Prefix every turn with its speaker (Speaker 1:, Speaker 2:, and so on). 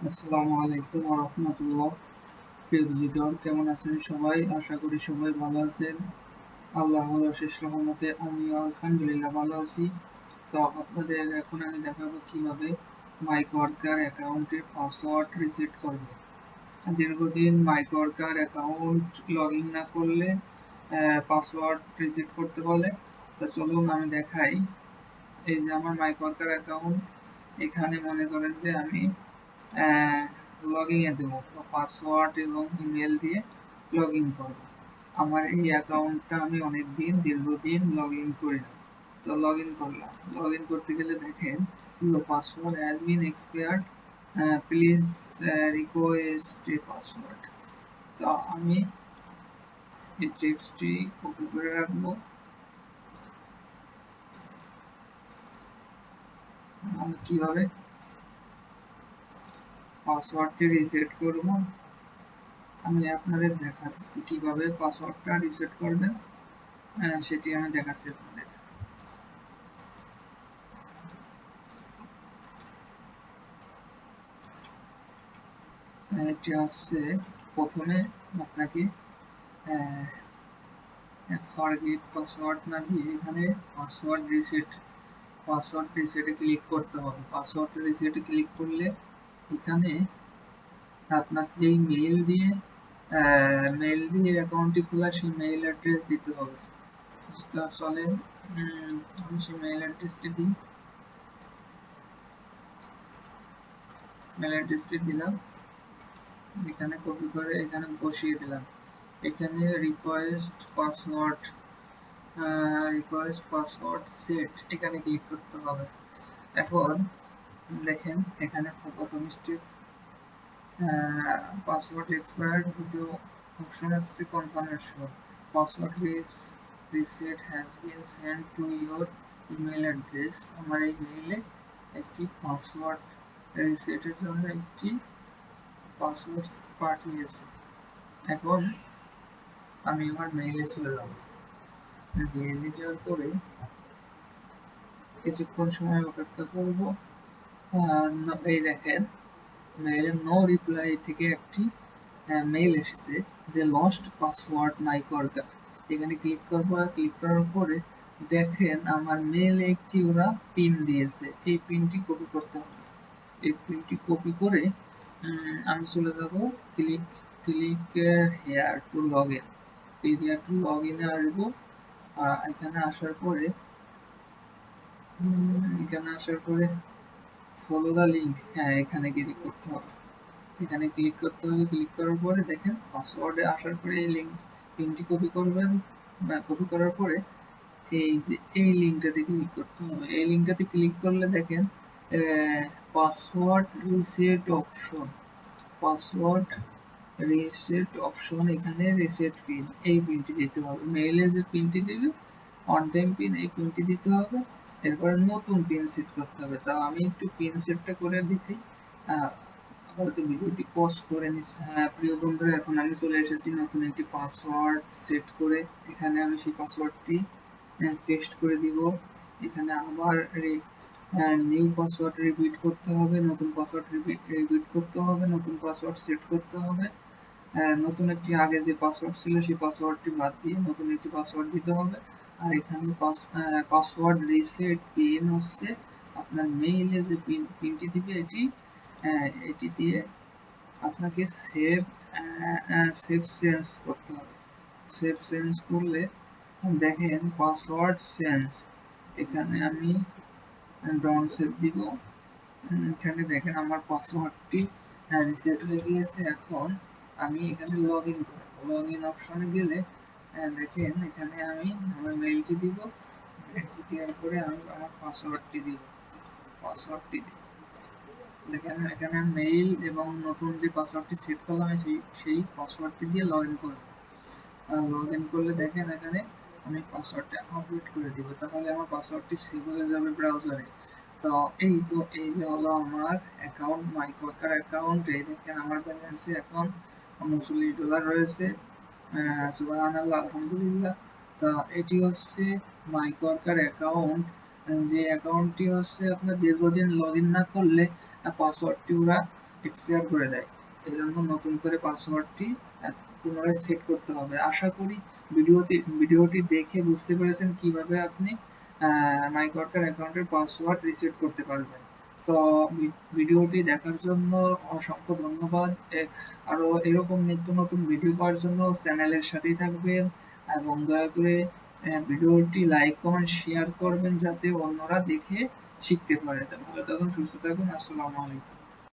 Speaker 1: আসসালামু আলাইকুম ওয়া রাহমাতুল্লাহ। প্রিয় ভিজিটর, কেমন আছেন সবাই? আশা করি সবাই ভালো আছেন। আল্লাহর অশেষ রহমতে আমিও আলহামদুলিল্লাহ ভালো আছি। তো আপনাদের এখন আমি দেখাবো কিভাবে মাইকওয়ার্কার অ্যাকাউন্টের পাসওয়ার্ড রিসেট করব। দীর্ঘদিন মাইকওয়ার্কার অ্যাকাউন্ট লগ ইন না করলে পাসওয়ার্ড রিসেট করতে বলে। তো চলুন আমি দেখাই। এই যে আমার মাইকওয়ার্কার অ্যাকাউন্ট, এখানে মনে করেন যে আমি লগ ইনে দেবো বা পাসওয়ার্ড এবং ইমেল দিয়ে লগ ইন করবো। আমার এই অ্যাকাউন্টটা আমি দীর্ঘদিন লগ ইন করি না। তো লগ ইন করলাম। লগ ইন করতে গেলে দেখেন your password has been expired, please request A password. তো আমি এই টেক্সটটি কপি করে রাখবো। আমি কিভাবে পাসওয়ার্ডটি রিসেট করব আমি আপনাদের দেখাচ্ছি। কিভাবে পাসওয়ার্ডটা রিসেট করবেন সেটি আমি দেখাচ্ছি আপনাদের। এটি হচ্ছে প্রথমে আপনাকে ফরগেট পাসওয়ার্ড না দিয়ে এখানে পাসওয়ার্ড রিসেটে ক্লিক করতে হবে। পাসওয়ার্ড রিসেটে ক্লিক করলে এখানে আপনার যেই মেইল দিয়ে অ্যাকাউন্টটি খোলা সেই মেইল অ্যাড্রেস দিতে হবে। চলেন আমি সেই মেইল অ্যাড্রেসটি দিই। মেইল অ্যাড্রেসটি দিলাম, এখানে কপি করে এখানে বসিয়ে দিলাম। এখানে রিকোয়েস্ট পাসওয়ার্ড সেট এখানে ক্লিক করতে হবে। এখন দেখেন এখানে প্রথম স্টেপ পাসওয়ার্ড এক্সপায়ার্ড, দ্বিতীয় অপশন আসছে confirmation. Password reset has been send to your email address. আমার এই মেইলে একটি পাসওয়ার্ড রিসেটের জন্য একটি পাসওয়ার্ড পাঠিয়েছে। এখন আমি আমার মেইলে চলে যাব। মেইলে যাওয়ার পরে কিছুক্ষণ সময় অপেক্ষা করব। এই দেখেন মেইলে নো রিপ্লাই থেকে একটি মেইল এসেছে যে লস্ট পাসওয়ার্ড মাইকওয়ার্কার। এখানে ক্লিক করব। ক্লিক করার পরে দেখেন আমার মেইলে একটি ওরা পিন দিয়েছে। এই পিনটি কপি করতে হবে। এই পিনটি কপি করে আমি চলে যাব click here two log in. Click here two log ইনে আসবো। এখানে আসার পরে ফলো দ্য লিঙ্ক, হ্যাঁ এখানে ক্লিক করতে হবে। ক্লিক করার পরে দেখেন পাসওয়ার্ডে আসার পরে এই পিনটি কপি করবেন। কপি করার পরে এই যে এই লিঙ্কটাতে ক্লিক করতে হবে। এই লিঙ্কটাতে ক্লিক করলে দেখেন পাসওয়ার্ড রিসেট অপশন এখানে রিসেট পিন, এই পিনটি দিতে হবে। মেইলে যে পিনটি দিবে অন টাইম পিন, এই পিনটি দিতে হবে। এরপর নতুন পিন সেট করতে হবে। তা আমি একটু পিন সেটটা করে দেখি। আপাতত ভিডিওটি পজ করে নিচ্ছি। প্রিয় বন্ধুরা, এখন আমি চলে এসেছি নতুন একটি পাসওয়ার্ড সেট করে। এখানে আমি সেই পাসওয়ার্ডটি পেস্ট করে দিব। এখানে আবার নিউ পাসওয়ার্ড রিপিট করতে হবে, নতুন পাসওয়ার্ড রিপিট করতে হবে, নতুন পাসওয়ার্ড সেট করতে হবে। নতুন একটি আগে যে পাসওয়ার্ড ছিল সেই পাসওয়ার্ডটি বাদ দিয়ে নতুন একটি পাসওয়ার্ড দিতে হবে। আর এখানে পাসওয়ার্ড রিসেট পিন হচ্ছে আপনার মেইলে যে পিনটি দিবে এটি দিয়ে আপনাকে সেভ চেঞ্জ করতে হবে। সেভ চেঞ্জ করলে দেখেন পাসওয়ার্ড চেঞ্জ, এখানে আমি ডন সেভ দিব। এখানে দেখেন আমার পাসওয়ার্ডটি রিসেট হয়ে গিয়েছে। এখন আমি এখানে লগ ইন করব। লগ ইন অপশনে গেলে দেখেন এখানে আমি আমার মেইলটি দিব। মেইলটি দেওয়ার পরে আমি আমার পাসওয়ার্ডটি দিব। দেখেন এখানে মেইল এবং নতুন যে পাসওয়ার্ডটি সেট করলাম সেই পাসওয়ার্ডটি দিয়ে লগ ইন করব। লগ ইন করলে দেখেন এখানে আমি পাসওয়ার্ডটা আপডেট করে দিব। তাহলে আমার পাসওয়ার্ডটি সেভ হয়ে যাবে ব্রাউজারে। তো এই যে হলো আমার অ্যাকাউন্ট, মাইকওয়ার্কার অ্যাকাউন্ট। এই দেখেন আমার ব্যালেন্সে এখন $39 রয়েছে। সুবহানাল্লাহ, আলহামদুলিল্লাহ। তা এটি হচ্ছে মাইকওয়ার্কার অ্যাকাউন্ট, যে অ্যাকাউন্টটি হচ্ছে আপনার দীর্ঘদিন লগ ইন না করলে পাসওয়ার্ডটি ওরা এক্সপায়ার করে দেয়। এই জন্য নতুন করে পাসওয়ার্ডটি পুনরায় সেট করতে হবে। আশা করি ভিডিওটি দেখে বুঝতে পেরেছেন কিভাবে আপনি মাইক্রোওয়ার্কার অ্যাকাউন্টের পাসওয়ার্ড রিসেট করতে পারবেন। তো ভিডিওটি দেখার জন্য অসংখ্য ধন্যবাদ। আরো এরকম নিত্য নতুন ভিডিও পাওয়ার জন্য চ্যানেলের সাথেই থাকবেন এবং দয়া করে ভিডিওটি লাইক কমেন্ট শেয়ার করবেন যাতে অন্যরা দেখে শিখতে পারে। ভালো থাকুন, সুস্থ থাকুন। আসসালামু আলাইকুম।